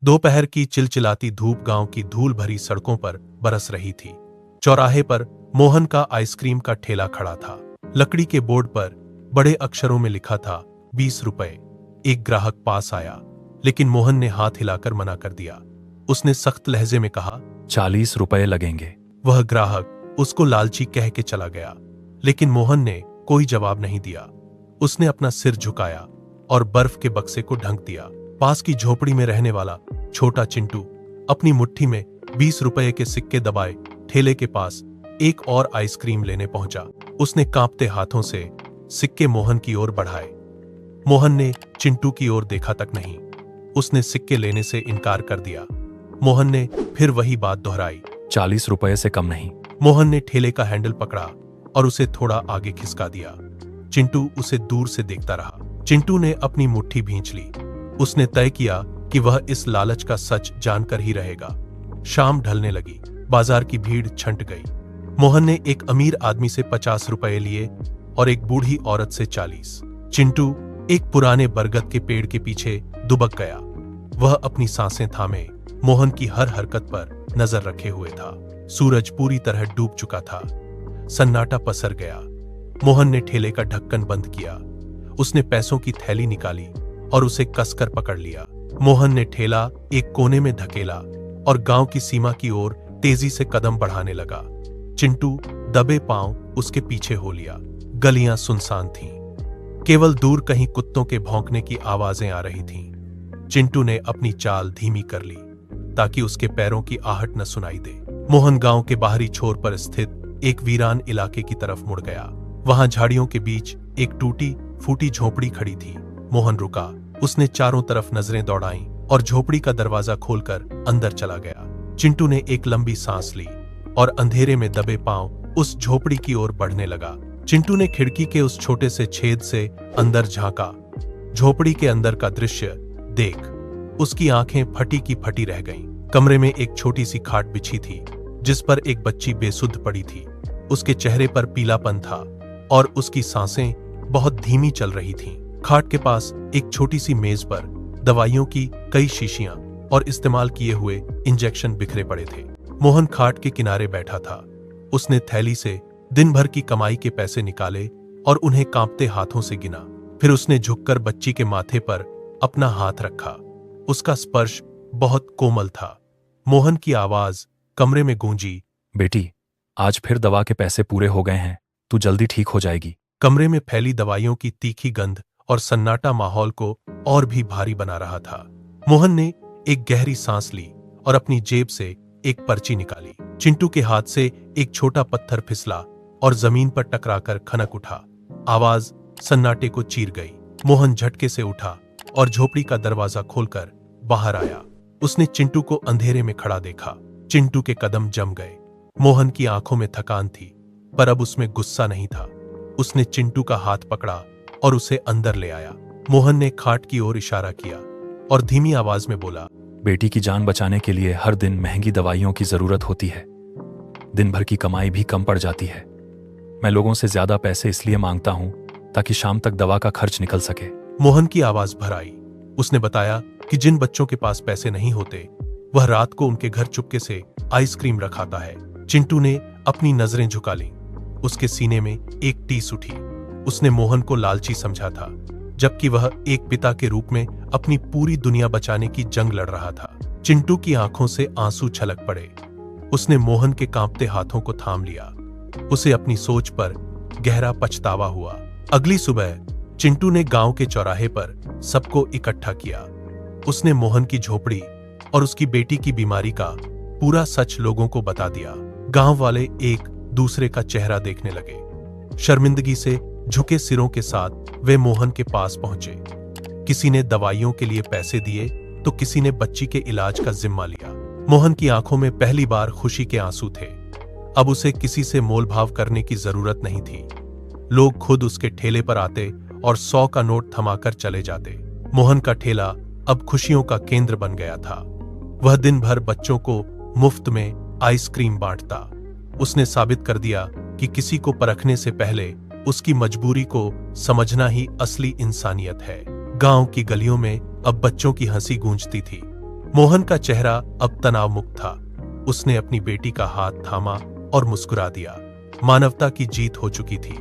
दोपहर की चिलचिलाती धूप गांव की धूल भरी सड़कों पर बरस रही थी। चौराहे पर मोहन का आइसक्रीम का ठेला खड़ा था। लकड़ी के बोर्ड पर बड़े अक्षरों में लिखा था 20 रुपए। एक ग्राहक पास आया, लेकिन मोहन ने हाथ हिलाकर मना कर दिया। उसने सख्त लहजे में कहा, 40 रुपए लगेंगे। वह ग्राहक उसको लालची कह के चला गया, लेकिन मोहन ने कोई जवाब नहीं दिया। उसने अपना सिर झुकाया और बर्फ के बक्से को ढक दिया। पास की झोपड़ी में रहने वाला छोटा चिंटू अपनी मुट्ठी में 20 रुपए के सिक्के दबाए ठेले के पास एक और आइसक्रीम लेने पहुंचा। उसने कांपते हाथों से सिक्के मोहन की ओर बढ़ाए। मोहन ने चिंटू की ओर देखा तक नहीं। उसने सिक्के लेने से इनकार कर दिया। मोहन ने फिर वही बात दोहराई, 40 रुपए से कम नहीं। मोहन ने ठेले का हैंडल पकड़ा और उसे थोड़ा आगे खिसका दिया। चिंटू उसे दूर से देखता रहा। चिंटू ने अपनी मुट्ठी भींच ली। उसने तय किया कि वह इस लालच का सच जानकर ही रहेगा। शाम ढलने लगी। बाजार की भीड़ छंट गई। मोहन ने एक अमीर आदमी से 50 रुपए लिए और एक बूढ़ी औरत से 40। चिंटू एक पुराने बरगद के पेड़ के पीछे दुबक गया। वह अपनी सांसें थामे मोहन की हर हरकत पर नजर रखे हुए था। सूरज पूरी तरह डूब चुका था। सन्नाटा पसर गया। मोहन ने ठेले का ढक्कन बंद किया। उसने पैसों की थैली निकाली और उसे कसकर पकड़ लिया। मोहन ने ठेला एक कोने में धकेला और गांव की सीमा की ओर तेजी से कदम बढ़ाने लगा। चिंटू दबे पांव उसके पीछे हो लिया। गलियां सुनसान थीं। केवल दूर कहीं कुत्तों के भौंकने की आवाजें आ रही थीं। चिंटू ने अपनी चाल धीमी कर ली ताकि उसके पैरों की आहट न सुनाई दे। मोहन गांव के बाहरी छोर पर स्थित एक वीरान इलाके की तरफ मुड़ गया। वहां झाड़ियों के बीच एक टूटी फूटी झोपड़ी खड़ी थी। मोहन रुका। उसने चारों तरफ नजरें दौड़ाईं और झोपड़ी का दरवाजा खोलकर अंदर चला गया। चिंटू ने एक लंबी सांस ली और अंधेरे में दबे पांव उस झोपड़ी की ओर बढ़ने लगा। चिंटू ने खिड़की के उस छोटे से छेद से अंदर झांका। झोपड़ी के अंदर का दृश्य देख उसकी आंखें फटी की फटी रह गईं। कमरे में एक छोटी सी खाट बिछी थी जिस पर एक बच्ची बेसुध पड़ी थी। उसके चेहरे पर पीलापन था और उसकी सांसें बहुत धीमी चल रही थीं। खाट के पास एक छोटी सी मेज पर दवाइयों की कई शीशियां और इस्तेमाल किए हुए इंजेक्शन बिखरे पड़े थे। मोहन खाट के किनारे बैठा था। उसने थैली से दिन भर की कमाई के पैसे निकाले और उन्हें कांपते हाथों से गिना। फिर उसने झुककर बच्ची के माथे पर अपना हाथ रखा। उसका स्पर्श बहुत कोमल था। मोहन की आवाज कमरे में गूंजी, बेटी, आज फिर दवा के पैसे पूरे हो गए हैं। तू जल्दी ठीक हो जाएगी। कमरे में फैली दवाइयों की तीखी गंध और सन्नाटा माहौल को और भी भारी बना रहा था। मोहन ने एक गहरी सांस ली और अपनी जेब से एक पर्ची निकाली। चिंटू के हाथ से एक छोटा पत्थर फिसला और जमीन पर टकराकर खनक उठा। आवाज सन्नाटे को चीर गई। मोहन झटके से उठा और झोपड़ी का दरवाजा खोलकर बाहर आया। उसने चिंटू को अंधेरे में खड़ा देखा। चिंटू के कदम जम गए। मोहन की आंखों में थकान थी, पर अब उसमें गुस्सा नहीं था। उसने चिंटू का हाथ पकड़ा और उसे अंदर ले आया। मोहन ने खाट की ओर इशारा किया और धीमी आवाज में बोला, बेटी की जान बचाने के लिए हर दिन महंगी दवाइयों की जरूरत होती है। दिन भर की कमाई भी कम पड़ जाती है। मैं लोगों से ज्यादा पैसे इसलिए मांगता हूं ताकि शाम तक दवा का खर्च निकल सके। मोहन की आवाज भर आई। उसने बताया कि जिन बच्चों के पास पैसे नहीं होते वह रात को उनके घर चुपके से आइसक्रीम रखाता है। चिंटू ने अपनी नजरें झुका लीं। उसके सीने में एक टीस उठी। उसने मोहन को लालची समझा था, जबकि वह एक पिता के रूप में अपनी पूरी दुनिया बचाने की जंग लड़ रहा था। चिंटू की आंखों से आंसू छलक पड़े। उसने मोहन के कांपते हाथों को थाम लिया। उसे अपनी सोच पर गहरा पछतावा हुआ। अगली सुबह चिंटू ने गांव के चौराहे पर सबको इकट्ठा किया। उसने मोहन की झोपड़ी और उसकी बेटी की बीमारी का पूरा सच लोगों को बता दिया। गांव वाले एक दूसरे का चेहरा देखने लगे। शर्मिंदगी से झुके सिरों के साथ वे मोहन के पास पहुंचे। किसी ने दवाइयों के लिए पैसे दिए तो किसी ने बच्ची के इलाज का जिम्मा लिया। मोहन की आंखों में पहली बार खुशी के आंसू थे। अब उसे किसी से मोलभाव करने की जरूरत नहीं थी। लोग खुद उसके ठेले पर आते और 100 का नोट थमाकर चले जाते। मोहन का ठेला अब खुशियों का केंद्र बन गया था। वह दिन भर बच्चों को मुफ्त में आइसक्रीम बांटता। उसने साबित कर दिया कि किसी को परखने से पहले उसकी मजबूरी को समझना ही असली इंसानियत है। गांव की गलियों में अब बच्चों की हंसी गूंजती थी। मोहन का चेहरा अब तनाव मुक्त था। उसने अपनी बेटी का हाथ थामा और मुस्कुरा दिया। मानवता की जीत हो चुकी थी।